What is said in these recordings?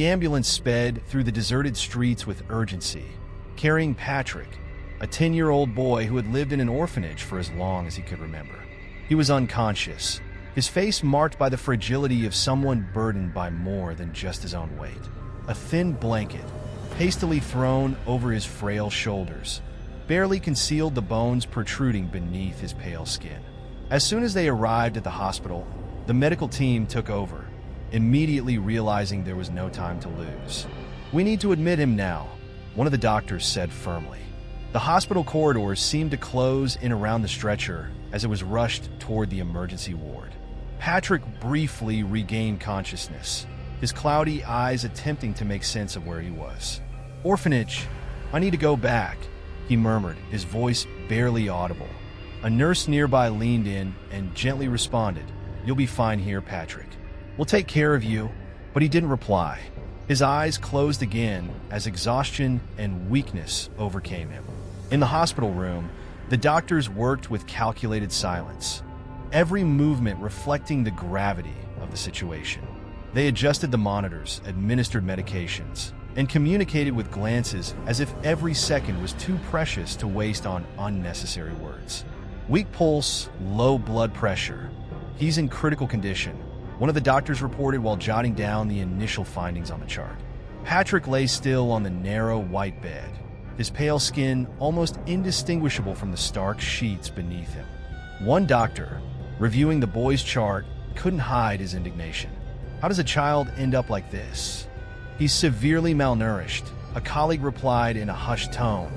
The ambulance sped through the deserted streets with urgency, carrying Patrick, a 10-year-old boy who had lived in an orphanage for as long as he could remember. He was unconscious, his face marked by the fragility of someone burdened by more than just his own weight. A thin blanket, hastily thrown over his frail shoulders, barely concealed the bones protruding beneath his pale skin. As soon as they arrived at the hospital, the medical team took over, immediately realizing there was no time to lose. "We need to admit him now," one of the doctors said firmly. The hospital corridors seemed to close in around the stretcher as it was rushed toward the emergency ward. Patrick briefly regained consciousness, his cloudy eyes attempting to make sense of where he was. "Orphanage, I need to go back," he murmured, his voice barely audible. A nurse nearby leaned in and gently responded, "You'll be fine here, Patrick. We'll take care of you." But he didn't reply. His eyes closed again as exhaustion and weakness overcame him. In the hospital room, the doctors worked with calculated silence, every movement reflecting the gravity of the situation. They adjusted the monitors, administered medications, and communicated with glances as if every second was too precious to waste on unnecessary words. "Weak pulse, low blood pressure. He's in critical condition," one of the doctors reported while jotting down the initial findings on the chart. Patrick lay still on the narrow white bed, his pale skin almost indistinguishable from the stark sheets beneath him. One doctor, reviewing the boy's chart, couldn't hide his indignation. "How does a child end up like this?" "He's severely malnourished," a colleague replied in a hushed tone,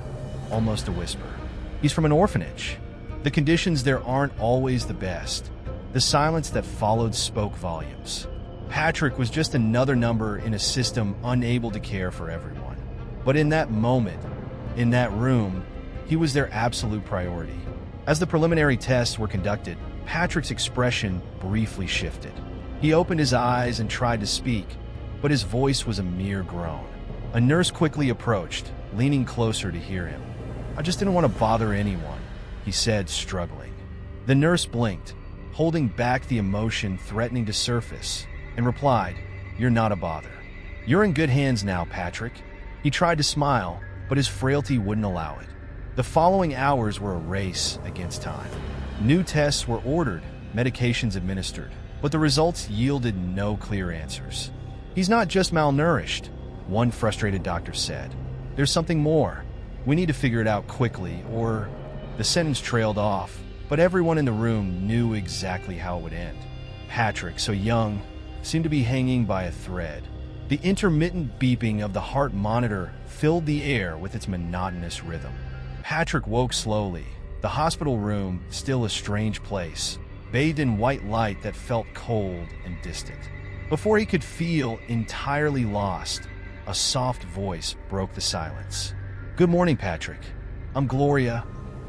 almost a whisper. "He's from an orphanage. The conditions there aren't always the best." The silence that followed spoke volumes. Patrick was just another number in a system unable to care for everyone. But in that moment, in that room, he was their absolute priority. As the preliminary tests were conducted, Patrick's expression briefly shifted. He opened his eyes and tried to speak, but his voice was a mere groan. A nurse quickly approached, leaning closer to hear him. "I just didn't want to bother anyone," he said, struggling. The nurse blinked, holding back the emotion threatening to surface, and replied, "You're not a bother. You're in good hands now, Patrick." He tried to smile, but his frailty wouldn't allow it. The following hours were a race against time. New tests were ordered, medications administered, but the results yielded no clear answers. "He's not just malnourished," one frustrated doctor said. "There's something more. We need to figure it out quickly, or..." The sentence trailed off, but everyone in the room knew exactly how it would end. Patrick, so young, seemed to be hanging by a thread. The intermittent beeping of the heart monitor filled the air with its monotonous rhythm. Patrick woke slowly, the hospital room still a strange place, bathed in white light that felt cold and distant. Before he could feel entirely lost, a soft voice broke the silence. "Good morning, Patrick. I'm Gloria,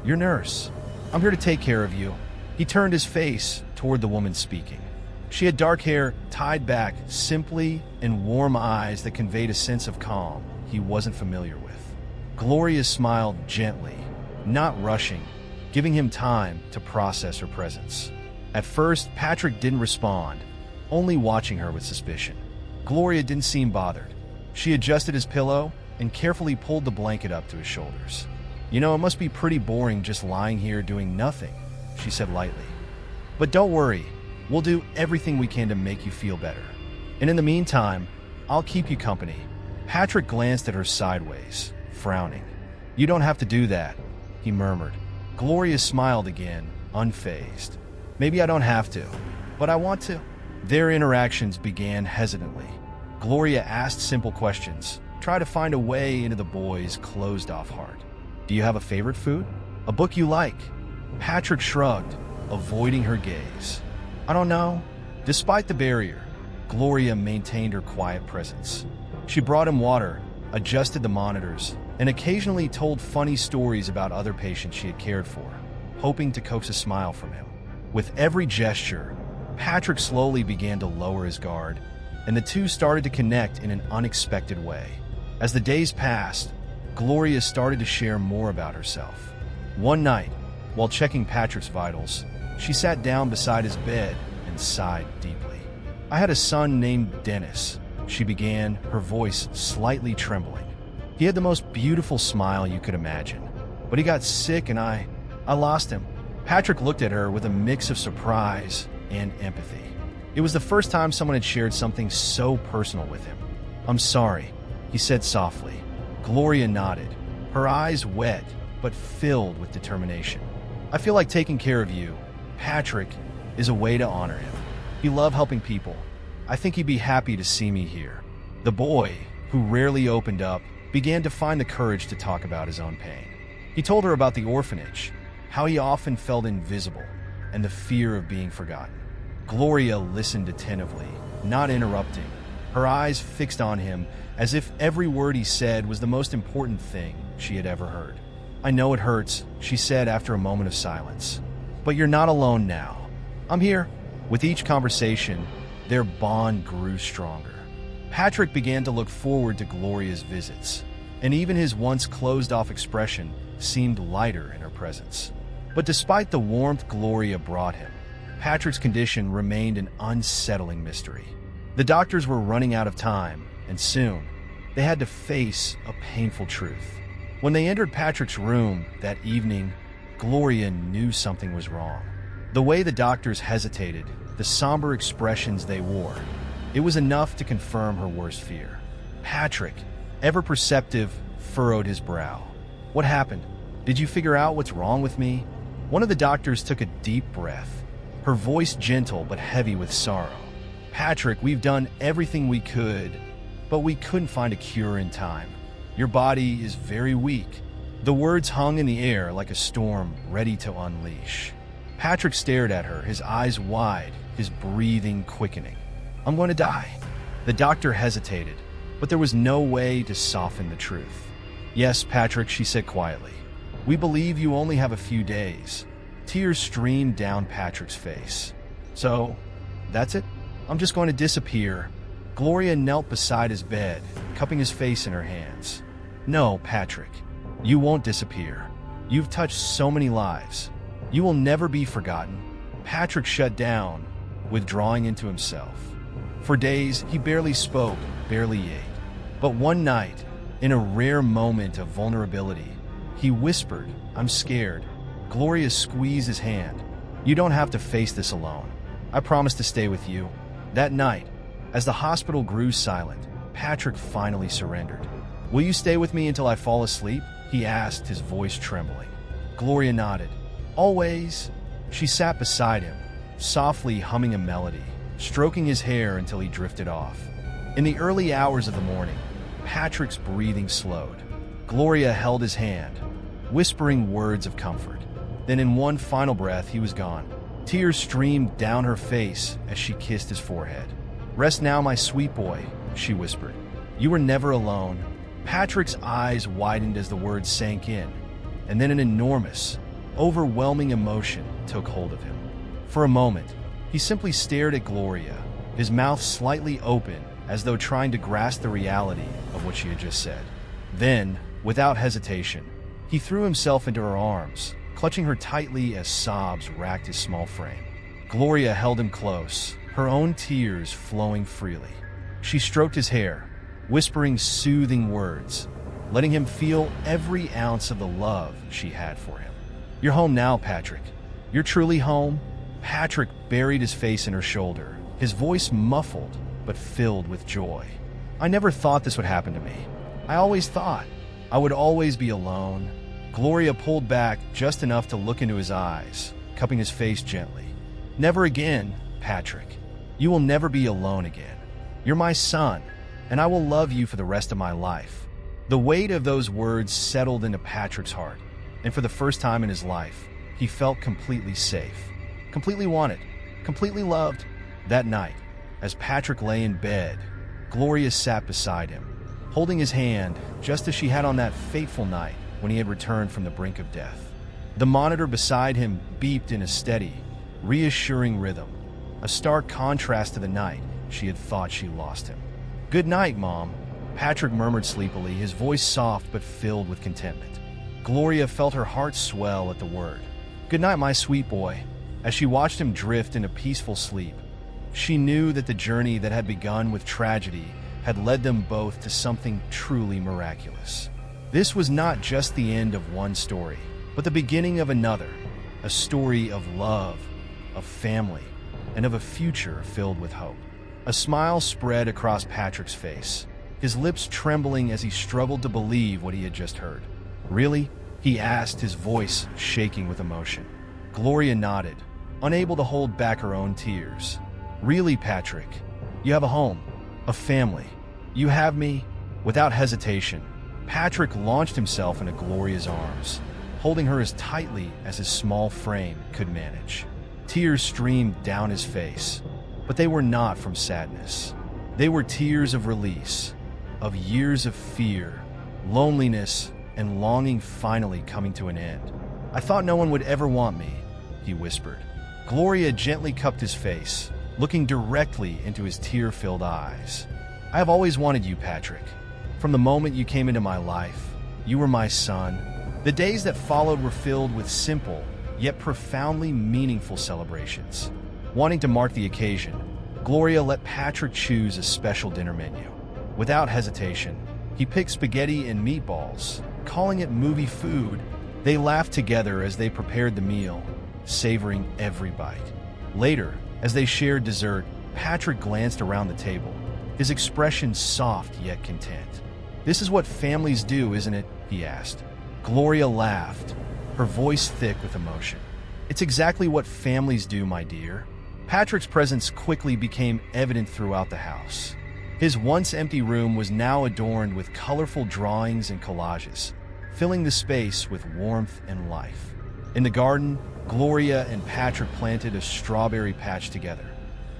your nurse. I'm here to take care of you." He turned his face toward the woman speaking. She had dark hair tied back simply and warm eyes that conveyed a sense of calm he wasn't familiar with. Gloria smiled gently, not rushing, giving him time to process her presence. At first, Patrick didn't respond, only watching her with suspicion. Gloria didn't seem bothered. She adjusted his pillow and carefully pulled the blanket up to his shoulders. "You know, it must be pretty boring just lying here doing nothing," she said lightly. "But don't worry, we'll do everything we can to make you feel better. And in the meantime, I'll keep you company." Patrick glanced at her sideways, frowning. "You don't have to do that," he murmured. Gloria smiled again, unfazed. "Maybe I don't have to, but I want to." Their interactions began hesitantly. Gloria asked simple questions, tried to find a way into the boy's closed-off heart. "Do you have a favorite food? A book you like?" Patrick shrugged, avoiding her gaze. "I don't know." Despite the barrier, Gloria maintained her quiet presence. She brought him water, adjusted the monitors, and occasionally told funny stories about other patients she had cared for, hoping to coax a smile from him. With every gesture, Patrick slowly began to lower his guard, and the two started to connect in an unexpected way. As the days passed, Gloria started to share more about herself. One night, while checking Patrick's vitals, she sat down beside his bed and sighed deeply. "I had a son named Dennis," she began, her voice slightly trembling. "He had the most beautiful smile you could imagine. But he got sick and I lost him." Patrick looked at her with a mix of surprise and empathy. It was the first time someone had shared something so personal with him. "I'm sorry," he said softly. Gloria nodded, her eyes wet but filled with determination. "I feel like taking care of you, Patrick, is a way to honor him. He loved helping people. I think he'd be happy to see me here." The boy, who rarely opened up, began to find the courage to talk about his own pain. He told her about the orphanage, how he often felt invisible, and the fear of being forgotten. Gloria listened attentively, not interrupting, her eyes fixed on him as if every word he said was the most important thing she had ever heard. "I know it hurts," she said after a moment of silence. "But you're not alone now. I'm here." With each conversation, their bond grew stronger. Patrick began to look forward to Gloria's visits, and even his once closed-off expression seemed lighter in her presence. But despite the warmth Gloria brought him, Patrick's condition remained an unsettling mystery. The doctors were running out of time, and soon, they had to face a painful truth. When they entered Patrick's room that evening, Gloria knew something was wrong. The way the doctors hesitated, the somber expressions they wore, it was enough to confirm her worst fear. Patrick, ever perceptive, furrowed his brow. "What happened? Did you figure out what's wrong with me?" One of the doctors took a deep breath, her voice gentle but heavy with sorrow. "Patrick, we've done everything we could, but we couldn't find a cure in time. Your body is very weak." The words hung in the air like a storm ready to unleash. Patrick stared at her, his eyes wide, his breathing quickening. "I'm going to die." The doctor hesitated, but there was no way to soften the truth. "Yes, Patrick," she said quietly. "We believe you only have a few days." Tears streamed down Patrick's face. "So, that's it? I'm just going to disappear." Gloria knelt beside his bed, cupping his face in her hands. "No, Patrick, you won't disappear. You've touched so many lives. You will never be forgotten." Patrick shut down, withdrawing into himself. For days, he barely spoke, barely ate. But one night, in a rare moment of vulnerability, he whispered, "I'm scared." Gloria squeezed his hand. "You don't have to face this alone. I promise to stay with you." That night, as the hospital grew silent, Patrick finally surrendered. "Will you stay with me until I fall asleep?" he asked, his voice trembling. Gloria nodded. "Always." She sat beside him, softly humming a melody, stroking his hair until he drifted off. In the early hours of the morning, Patrick's breathing slowed. Gloria held his hand, whispering words of comfort. Then in one final breath, he was gone. Tears streamed down her face as she kissed his forehead. "Rest now, my sweet boy," she whispered. "You were never alone." Patrick's eyes widened as the words sank in, and then an enormous, overwhelming emotion took hold of him. For a moment, he simply stared at Gloria, his mouth slightly open as though trying to grasp the reality of what she had just said. Then, without hesitation, he threw himself into her arms, clutching her tightly as sobs racked his small frame. Gloria held him close, her own tears flowing freely. She stroked his hair, whispering soothing words, letting him feel every ounce of the love she had for him. "You're home now, Patrick. You're truly home." Patrick buried his face in her shoulder, his voice muffled but filled with joy. "I never thought this would happen to me. I always thought I would always be alone." Gloria pulled back just enough to look into his eyes, cupping his face gently. "Never again, Patrick. You will never be alone again. You're my son, and I will love you for the rest of my life." The weight of those words settled into Patrick's heart, and for the first time in his life, he felt completely safe, completely wanted, completely loved. That night, as Patrick lay in bed, Gloria sat beside him, holding his hand just as she had on that fateful night when he had returned from the brink of death. The monitor beside him beeped in a steady, reassuring rhythm, a stark contrast to the night she had thought she lost him. "Good night, Mom," Patrick murmured sleepily, his voice soft but filled with contentment. Gloria felt her heart swell at the word. "Good night, my sweet boy." As she watched him drift into peaceful sleep, she knew that the journey that had begun with tragedy had led them both to something truly miraculous. This was not just the end of one story, but the beginning of another, a story of love, of family, and of a future filled with hope. A smile spread across Patrick's face, his lips trembling as he struggled to believe what he had just heard. "Really?" he asked, his voice shaking with emotion. Gloria nodded, unable to hold back her own tears. "Really, Patrick? You have a home, a family. You have me?" Without hesitation, Patrick launched himself into Gloria's arms, holding her as tightly as his small frame could manage. Tears streamed down his face, but they were not from sadness. They were tears of release, of years of fear, loneliness, and longing finally coming to an end. "I thought no one would ever want me," he whispered. Gloria gently cupped his face, looking directly into his tear-filled eyes. "I have always wanted you, Patrick. From the moment you came into my life, you were my son." The days that followed were filled with simple, yet profoundly meaningful celebrations. Wanting to mark the occasion, Gloria let Patrick choose a special dinner menu. Without hesitation, he picked spaghetti and meatballs, calling it movie food. They laughed together as they prepared the meal, savoring every bite. Later, as they shared dessert, Patrick glanced around the table, his expression soft yet content. "This is what families do, isn't it?" he asked. Gloria laughed, her voice thick with emotion. "It's exactly what families do, my dear." Patrick's presence quickly became evident throughout the house. His once empty room was now adorned with colorful drawings and collages, filling the space with warmth and life. In the garden, Gloria and Patrick planted a strawberry patch together,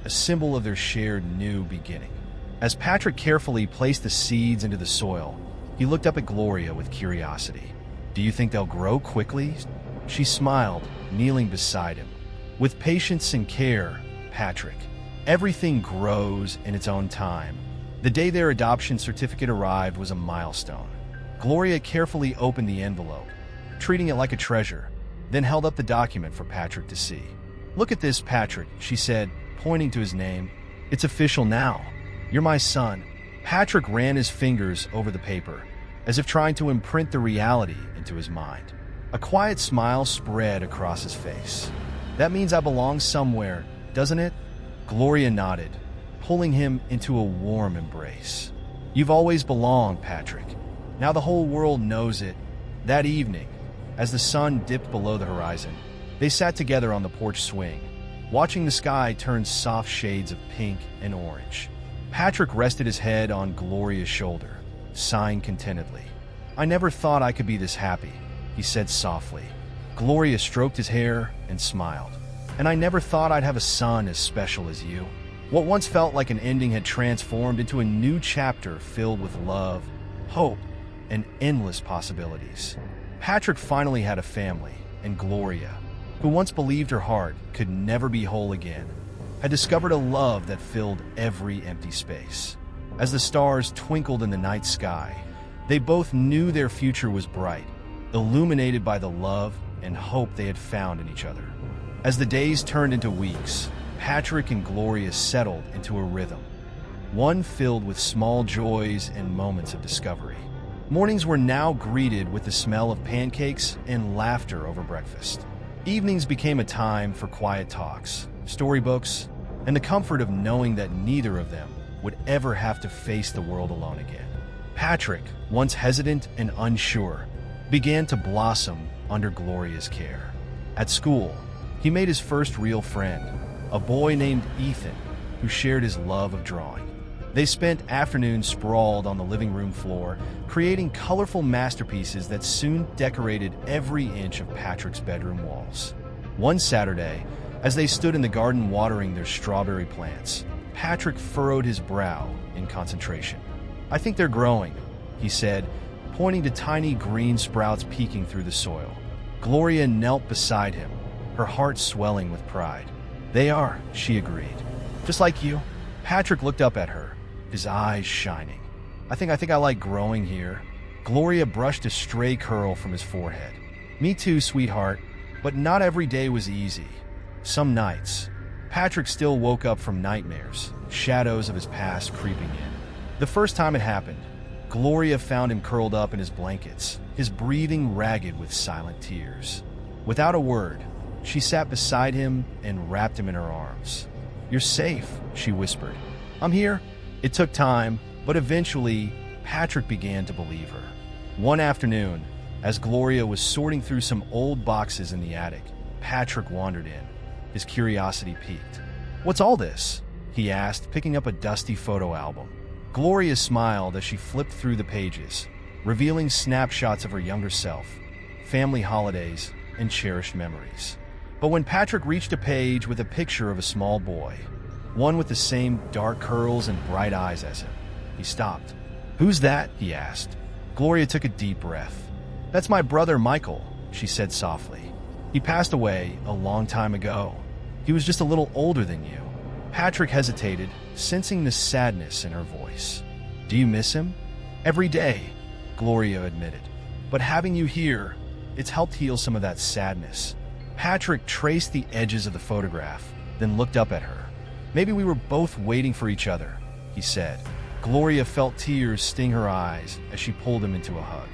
a symbol of their shared new beginning. As Patrick carefully placed the seeds into the soil, he looked up at Gloria with curiosity. "Do you think they'll grow quickly?" She smiled, kneeling beside him. "With patience and care, Patrick, everything grows in its own time." The day their adoption certificate arrived was a milestone. Gloria carefully opened the envelope, treating it like a treasure, then held up the document for Patrick to see. "Look at this, Patrick," she said, pointing to his name. "It's official now. You're my son." Patrick ran his fingers over the paper, as if trying to imprint the reality into his mind. A quiet smile spread across his face. "That means I belong somewhere, doesn't it?" Gloria nodded, pulling him into a warm embrace. "You've always belonged, Patrick. Now the whole world knows it." That evening, as the sun dipped below the horizon, they sat together on the porch swing, watching the sky turn soft shades of pink and orange. Patrick rested his head on Gloria's shoulder, sighing contentedly. "I never thought I could be this happy," he said softly. Gloria stroked his hair and smiled. "And I never thought I'd have a son as special as you." What once felt like an ending had transformed into a new chapter filled with love, hope, and endless possibilities. Patrick finally had a family, and Gloria, who once believed her heart could never be whole again, had discovered a love that filled every empty space. As the stars twinkled in the night sky, they both knew their future was bright, illuminated by the love and hope they had found in each other. As the days turned into weeks, Patrick and Gloria settled into a rhythm, one filled with small joys and moments of discovery. Mornings were now greeted with the smell of pancakes and laughter over breakfast. Evenings became a time for quiet talks, storybooks, and the comfort of knowing that neither of them would ever have to face the world alone again. Patrick, once hesitant and unsure, began to blossom under Gloria's care. At school, he made his first real friend, a boy named Ethan, who shared his love of drawing. They spent afternoons sprawled on the living room floor, creating colorful masterpieces that soon decorated every inch of Patrick's bedroom walls. One Saturday, as they stood in the garden watering their strawberry plants, Patrick furrowed his brow in concentration. "I think they're growing," he said, pointing to tiny green sprouts peeking through the soil. Gloria knelt beside him, her heart swelling with pride. "They are," she agreed. "Just like you." Patrick looked up at her, his eyes shining. I think I like growing here." Gloria brushed a stray curl from his forehead. "Me too, sweetheart, but not every day was easy. Some nights, Patrick still woke up from nightmares, shadows of his past creeping in. The first time it happened, Gloria found him curled up in his blankets, his breathing ragged with silent tears. Without a word, she sat beside him and wrapped him in her arms. "You're safe," she whispered. "I'm here." It took time, but eventually, Patrick began to believe her. One afternoon, as Gloria was sorting through some old boxes in the attic, Patrick wandered in. His curiosity piqued. "What's all this?" he asked, picking up a dusty photo album. Gloria smiled as she flipped through the pages, revealing snapshots of her younger self, family holidays, and cherished memories. But when Patrick reached a page with a picture of a small boy, one with the same dark curls and bright eyes as him, he stopped. "Who's that?" he asked. Gloria took a deep breath. "That's my brother Michael," she said softly. "He passed away a long time ago. He was just a little older than you." Patrick hesitated, sensing the sadness in her voice. "Do you miss him?" "Every day," Gloria admitted. "But having you here, it's helped heal some of that sadness." Patrick traced the edges of the photograph, then looked up at her. "Maybe we were both waiting for each other," he said. Gloria felt tears sting her eyes as she pulled him into a hug.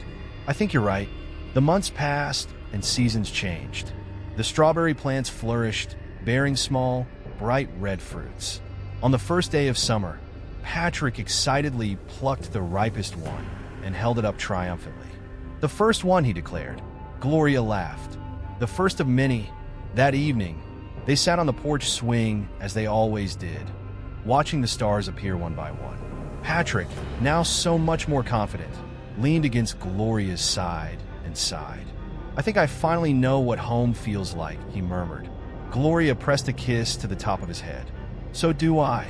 "I think you're right. The months passed and seasons changed. The strawberry plants flourished, bearing small, bright red fruits. On the first day of summer, Patrick excitedly plucked the ripest one and held it up triumphantly. "The first one," he declared. Gloria laughed. "The first of many." That evening, they sat on the porch swing as they always did, watching the stars appear one by one. Patrick, now so much more confident, leaned against Gloria's side and sighed. "I think I finally know what home feels like," he murmured. Gloria pressed a kiss to the top of his head. "So do I."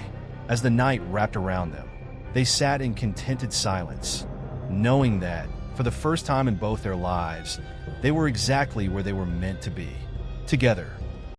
As the night wrapped around them, they sat in contented silence, knowing that, for the first time in both their lives, they were exactly where they were meant to be, together.